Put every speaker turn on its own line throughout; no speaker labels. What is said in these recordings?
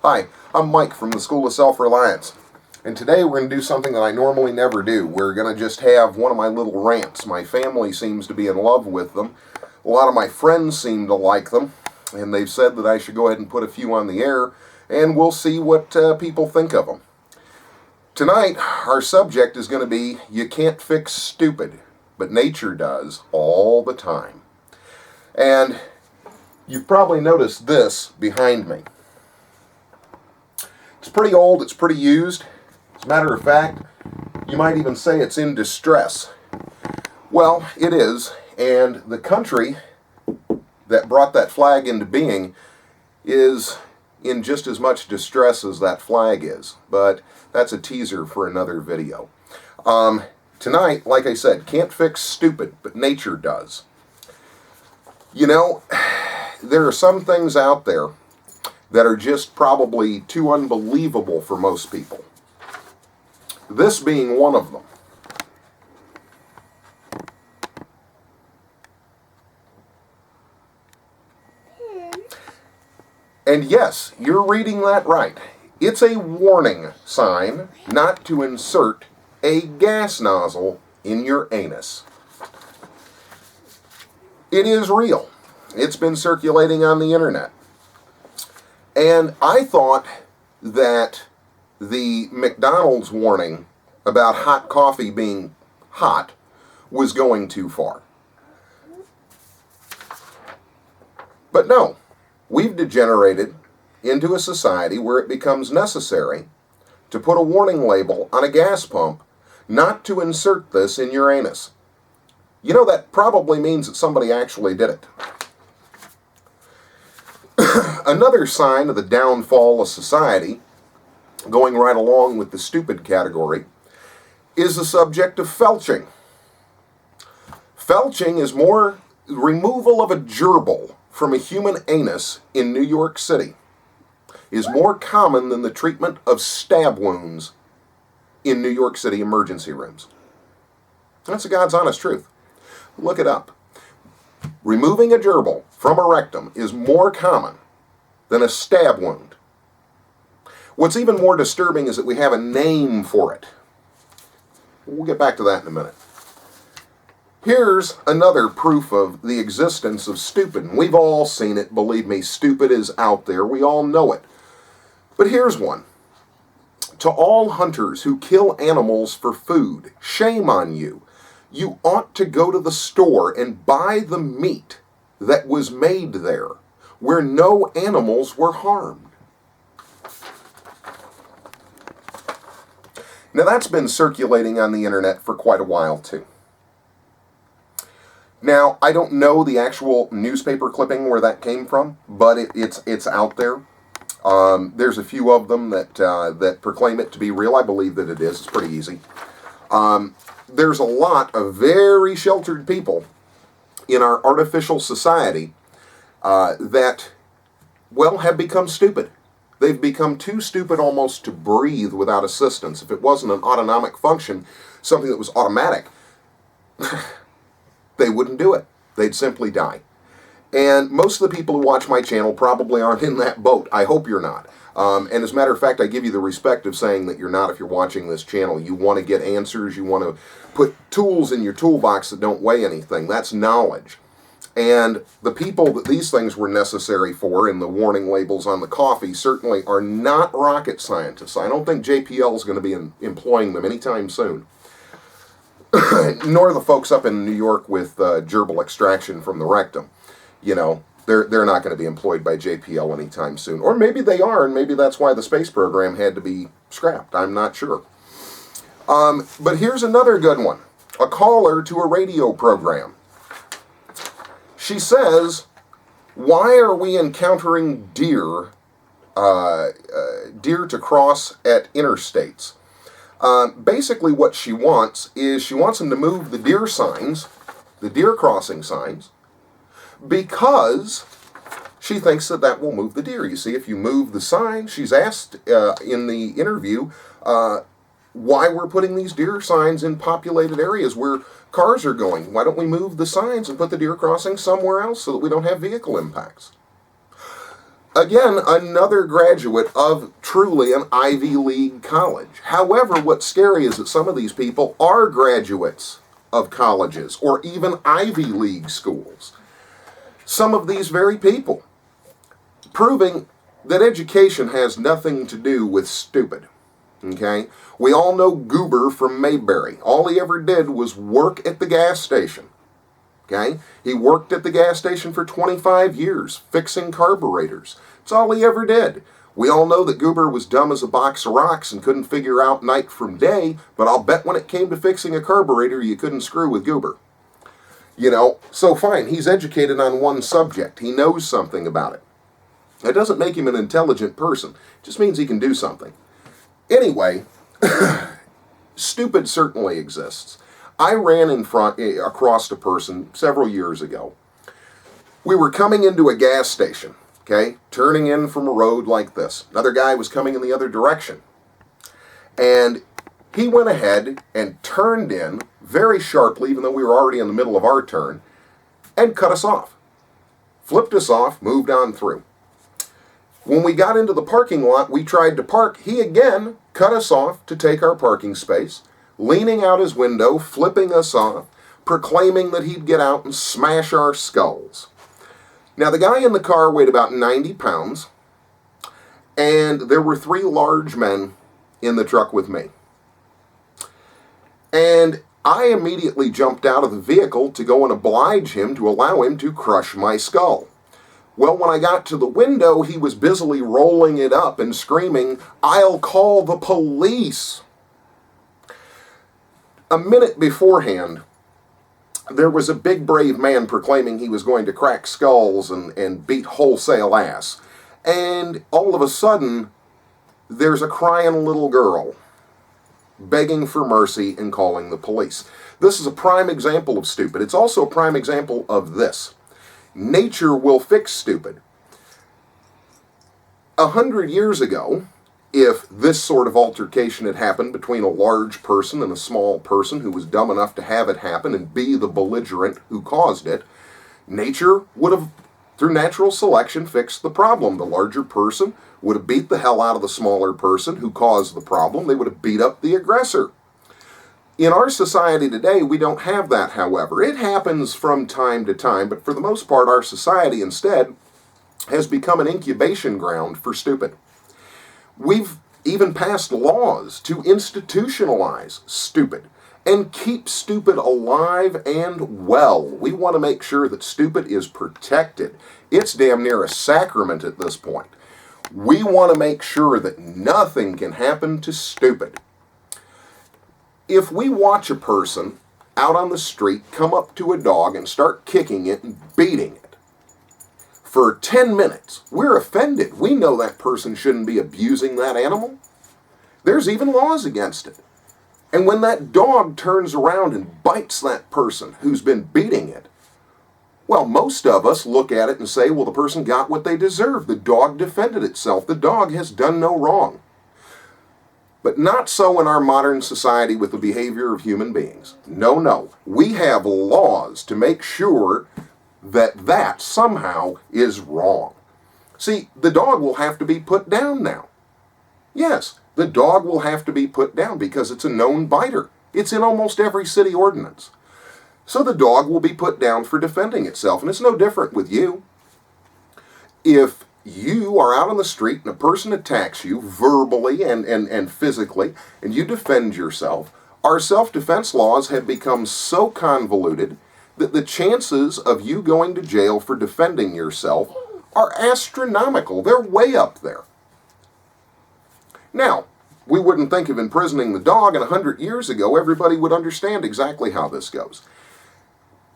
Hi, I'm Mike from the School of Self Reliance, and today we're going to do something that I normally never do. We're going to just have one of my little rants. My family seems to be in love with them. A lot of my friends seem to like them, and they've said that I should go ahead and put a few on the air, and we'll see what people think of them. Tonight, our subject is going to be, you can't fix stupid, but nature does all the time. And you've probably noticed this behind me. It's pretty old, it's pretty used. As a matter of fact, you might even say it's in distress. Well, it is, and the country that brought that flag into being is in just as much distress as that flag is. But that's a teaser for another video. Tonight, like I said, can't fix stupid, but nature does. You know, there are some things out there that are just probably too unbelievable for most people. This being one of them. And yes, you're reading that right. It's a warning sign not to insert a gas nozzle in your anus. It is real. It's been circulating on the internet. And I thought that the McDonald's warning about hot coffee being hot was going too far. But no, we've degenerated into a society where it becomes necessary to put a warning label on a gas pump not to insert this in your anus. You know, that probably means that somebody actually did it. Another sign of the downfall of society, going right along with the stupid category, is the subject of felching. Felching is more removal of a gerbil from a human anus in New York City is more common than the treatment of stab wounds in New York City emergency rooms. That's the God's honest truth. Look it up. Removing a gerbil from a rectum is more common than a stab wound. What's even more disturbing is that we have a name for it. We'll get back to that in a minute. Here's another proof of the existence of stupid. We've all seen it, believe me, stupid is out there. We all know it. But here's one. To all hunters who kill animals for food, shame on you. You ought to go to the store and buy the meat that was made there, where no animals were harmed. Now that's been circulating on the internet for quite a while too. Now, I don't know the actual newspaper clipping where that came from, but it's out there. There's a few of them that proclaim it to be real. I believe that it is. It's pretty easy. There's a lot of very sheltered people in our artificial society that, well, have become stupid. They've become too stupid almost to breathe without assistance. If it wasn't an autonomic function, something that was automatic, they wouldn't do it. They'd simply die. And most of the people who watch my channel probably aren't in that boat. I hope you're not. And as a matter of fact, I give you the respect of saying that you're not if you're watching this channel. You want to get answers. You want to put tools in your toolbox that don't weigh anything. That's knowledge. And the people that these things were necessary for in the warning labels on the coffee certainly are not rocket scientists. I don't think JPL is going to be employing them anytime soon. Nor the folks up in New York with gerbil extraction from the rectum. You know, they're not going to be employed by JPL anytime soon. Or maybe they are, and maybe that's why the space program had to be scrapped. I'm not sure. But here's another good one. A caller to a radio program. She says, why are we encountering deer to cross at interstates? Basically what she wants is she wants them to move the deer signs, the deer crossing signs, because she thinks that that will move the deer. You see, if you move the sign, she's asked in the interview why we're putting these deer signs in populated areas where cars are going. Why don't we move the signs and put the deer crossing somewhere else so that we don't have vehicle impacts? Again, another graduate of truly an Ivy League college. However, what's scary is that some of these people are graduates of colleges or even Ivy League schools. Some of these very people, proving that education has nothing to do with stupid. Okay? We all know Goober from Mayberry. All he ever did was work at the gas station. Okay? He worked at the gas station for 25 years, fixing carburetors. That's all he ever did. We all know that Goober was dumb as a box of rocks and couldn't figure out night from day, but I'll bet when it came to fixing a carburetor, you couldn't screw with Goober. You know, so fine, he's educated on one subject. He knows something about it. That doesn't make him an intelligent person. It just means he can do something. Anyway, stupid certainly exists. I ran across a person several years ago. We were coming into a gas station, okay, turning in from a road like this. Another guy was coming in the other direction. And he went ahead and turned in very sharply, even though we were already in the middle of our turn, and cut us off. Flipped us off, moved on through. When we got into the parking lot, we tried to park. He again cut us off to take our parking space, leaning out his window, flipping us off, proclaiming that he'd get out and smash our skulls. Now, the guy in the car weighed about 90 pounds, and there were 3 large men in the truck with me. And I immediately jumped out of the vehicle to go and oblige him to allow him to crush my skull. Well, when I got to the window, he was busily rolling it up and screaming, "I'll call the police." A minute beforehand, there was a big brave man proclaiming he was going to crack skulls and beat wholesale ass. And all of a sudden, there's a crying little girl begging for mercy and calling the police. This is a prime example of stupid. It's also a prime example of this. Nature will fix stupid. 100 years ago, if this sort of altercation had happened between a large person and a small person who was dumb enough to have it happen and be the belligerent who caused it, nature would have, through natural selection, fixed the problem. The larger person would have beat the hell out of the smaller person who caused the problem. They would have beat up the aggressor. In our society today, we don't have that, however. It happens from time to time, but for the most part, our society instead has become an incubation ground for stupid. We've even passed laws to institutionalize stupid and keep stupid alive and well. We want to make sure that stupid is protected. It's damn near a sacrament at this point. We want to make sure that nothing can happen to stupid. If we watch a person out on the street come up to a dog and start kicking it and beating it for 10 minutes, we're offended. We know that person shouldn't be abusing that animal. There's even laws against it. And when that dog turns around and bites that person who's been beating it, well, most of us look at it and say, well, the person got what they deserved. The dog defended itself. The dog has done no wrong. But not so in our modern society with the behavior of human beings. No, no. We have laws to make sure that that somehow is wrong. See, the dog will have to be put down now. Yes, the dog will have to be put down because it's a known biter. It's in almost every city ordinance. So the dog will be put down for defending itself, and it's no different with you. If you are out on the street and a person attacks you verbally and physically, and you defend yourself, our self-defense laws have become so convoluted that the chances of you going to jail for defending yourself are astronomical. They're way up there. Now, we wouldn't think of imprisoning the dog, and 100 years ago, everybody would understand exactly how this goes.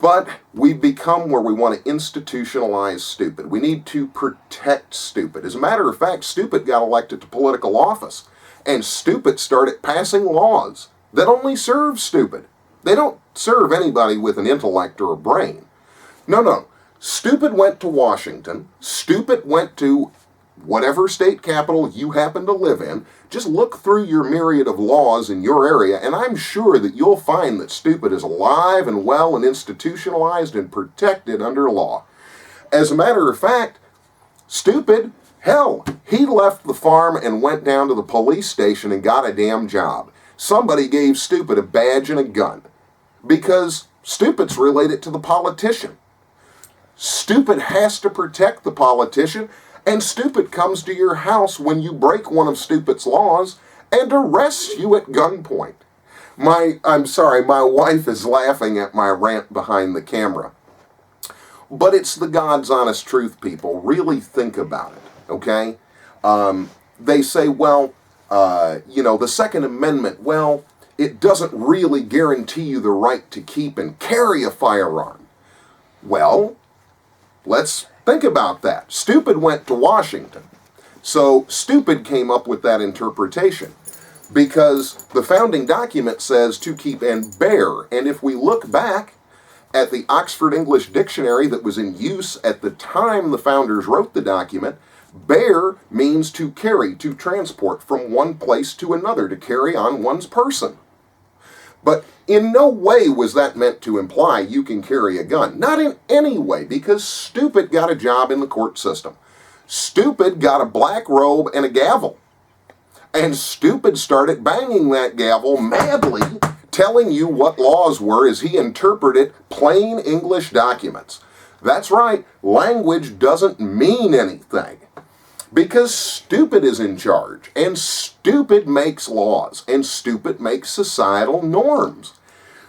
But we've become where we want to institutionalize stupid. We need to protect stupid. As a matter of fact, stupid got elected to political office, and stupid started passing laws that only serve stupid. They don't serve anybody with an intellect or a brain. No, no. Stupid went to Washington. Stupid went to whatever state capital you happen to live in. Just look through your myriad of laws in your area, and I'm sure that you'll find that stupid is alive and well and institutionalized and protected under law. As a matter of fact, stupid Hell, he left the farm and went down to the police station and got a damn job. Somebody gave Stupid a badge and a gun. Because Stupid's related to the politician. Stupid has to protect the politician, and Stupid comes to your house when you break one of Stupid's laws and arrests you at gunpoint. I'm sorry, my wife is laughing at my rant behind the camera. But it's the God's honest truth, people. Really think about it, okay? They say, well, the Second Amendment, well, it doesn't really guarantee you the right to keep and carry a firearm. Well, let's think about that. Stupid went to Washington. So Stupid came up with that interpretation. Because the founding document says to keep and bear. And if we look back at the Oxford English Dictionary that was in use at the time the founders wrote the document, bear means to carry, to transport from one place to another, to carry on one's person. But in no way was that meant to imply you can carry a gun. Not in any way, because Stupid got a job in the court system. Stupid got a black robe and a gavel. And Stupid started banging that gavel madly, telling you what laws were as he interpreted plain English documents. That's right, language doesn't mean anything. Because Stupid is in charge, and Stupid makes laws, and Stupid makes societal norms.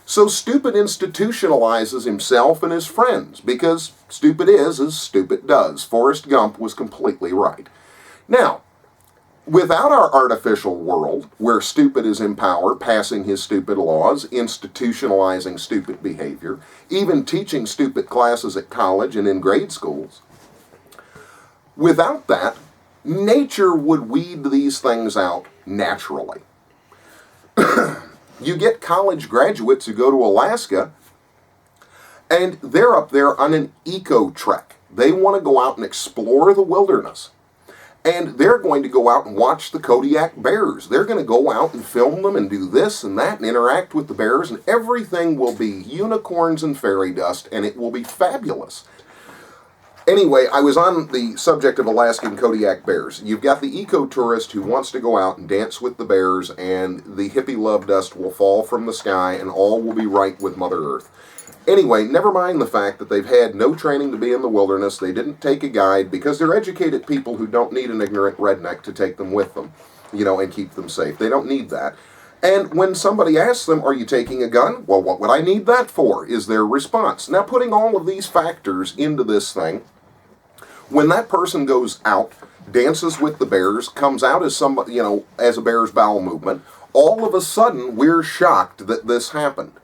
So Stupid institutionalizes himself and his friends, because Stupid is as Stupid does. Forrest Gump was completely right. Now, without our artificial world, where Stupid is in power, passing his stupid laws, institutionalizing stupid behavior, even teaching stupid classes at college and in grade schools, without that, nature would weed these things out naturally. You get college graduates who go to Alaska, and they're up there on an eco trek. They want to go out and explore the wilderness. And they're going to go out and watch the Kodiak bears. They're going to go out and film them and do this and that and interact with the bears, and everything will be unicorns and fairy dust, and it will be fabulous. Anyway, I was on the subject of Alaskan Kodiak bears. You've got the eco-tourist who wants to go out and dance with the bears, and the hippie love dust will fall from the sky, and all will be right with Mother Earth. Anyway, never mind the fact that they've had no training to be in the wilderness. They didn't take a guide because they're educated people who don't need an ignorant redneck to take them with them, and keep them safe. They don't need that. And when somebody asks them, are you taking a gun? Well, what would I need that for? Is their response. Now, putting all of these factors into this thing, when that person goes out, dances with the bears, comes out as somebody, as a bear's bowel movement, all of a sudden we're shocked that this happened.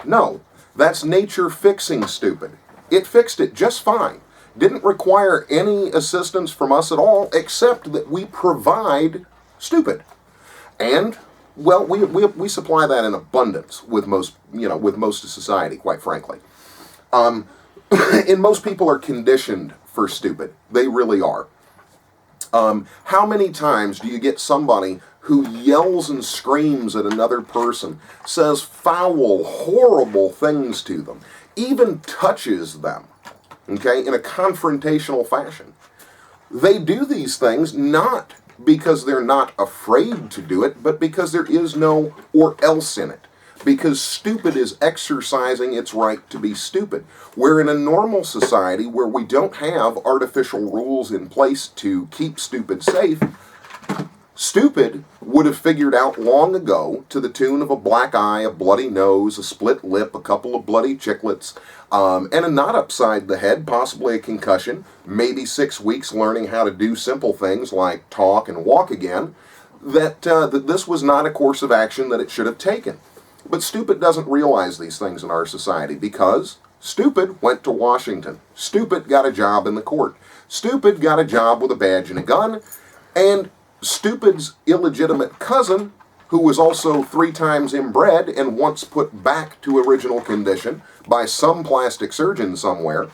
No, that's nature fixing Stupid. It fixed it just fine. Didn't require any assistance from us at all, except that we provide Stupid. And, well, we supply that in abundance with most of society, quite frankly. And most people are conditioned for Stupid. They really are. How many times do you get somebody who yells and screams at another person, says foul, horrible things to them, even touches them, okay, in a confrontational fashion? They do these things not because they're not afraid to do it, but because there is no or else in it. Because Stupid is exercising its right to be stupid. Where in a normal society where we don't have artificial rules in place to keep Stupid safe, Stupid would have figured out long ago, to the tune of a black eye, a bloody nose, a split lip, a couple of bloody chiclets, and a knot upside the head, possibly a concussion, maybe 6 weeks learning how to do simple things like talk and walk again, that this was not a course of action that it should have taken. But Stupid doesn't realize these things in our society because Stupid went to Washington. Stupid got a job in the court. Stupid got a job with a badge and a gun. And Stupid's illegitimate cousin, who was also 3 times inbred and once put back to original condition by some plastic surgeon somewhere,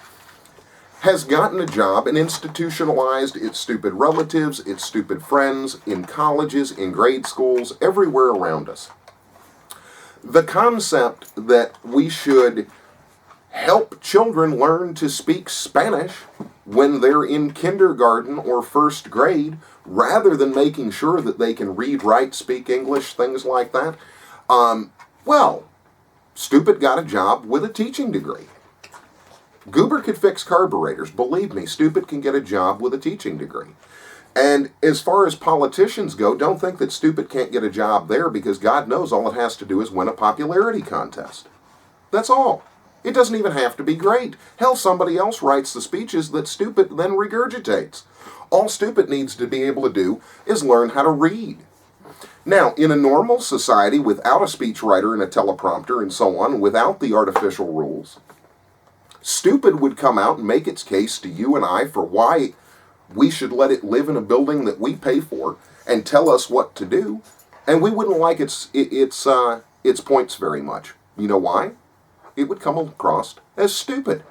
has gotten a job and institutionalized its stupid relatives, its stupid friends, in colleges, in grade schools, everywhere around us. The concept that we should help children learn to speak Spanish when they're in kindergarten or first grade, rather than making sure that they can read, write, speak English, things like that, well, stupid got a job with a teaching degree. Goober could fix carburetors. Believe me, stupid can get a job with a teaching degree. And as far as politicians go, don't think that stupid can't get a job there, because God knows all it has to do is win a popularity contest. That's all. It doesn't even have to be great. Hell, somebody else writes the speeches that stupid then regurgitates. All stupid needs to be able to do is learn how to read. Now, in a normal society, without a speechwriter and a teleprompter and so on, without the artificial rules, stupid would come out and make its case to you and I for why we should let it live in a building that we pay for and tell us what to do, and we wouldn't like its points very much. You know why? It would come across as stupid.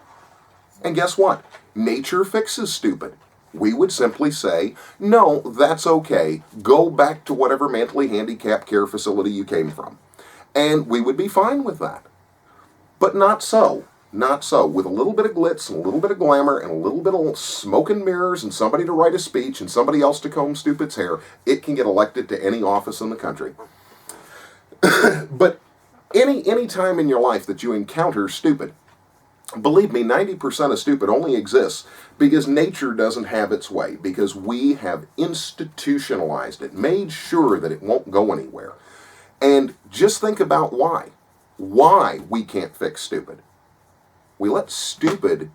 And guess what? Nature fixes stupid. We would simply say, no, that's okay. Go back to whatever mentally handicapped care facility you came from. And we would be fine with that. But not so. Not so. With a little bit of glitz and a little bit of glamour and a little bit of smoke and mirrors and somebody to write a speech and somebody else to comb stupid's hair, it can get elected to any office in the country. But any time in your life that you encounter stupid, believe me, 90% of stupid only exists because nature doesn't have its way, because we have institutionalized it, made sure that it won't go anywhere. And just think about why. Why we can't fix stupid. We let stupid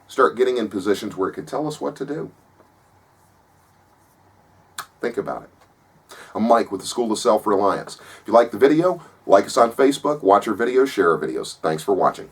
start getting in positions where it can tell us what to do. Think about it. I'm Mike with the School of Self Reliance. If you like the video, like us on Facebook, watch our videos, share our videos. Thanks for watching.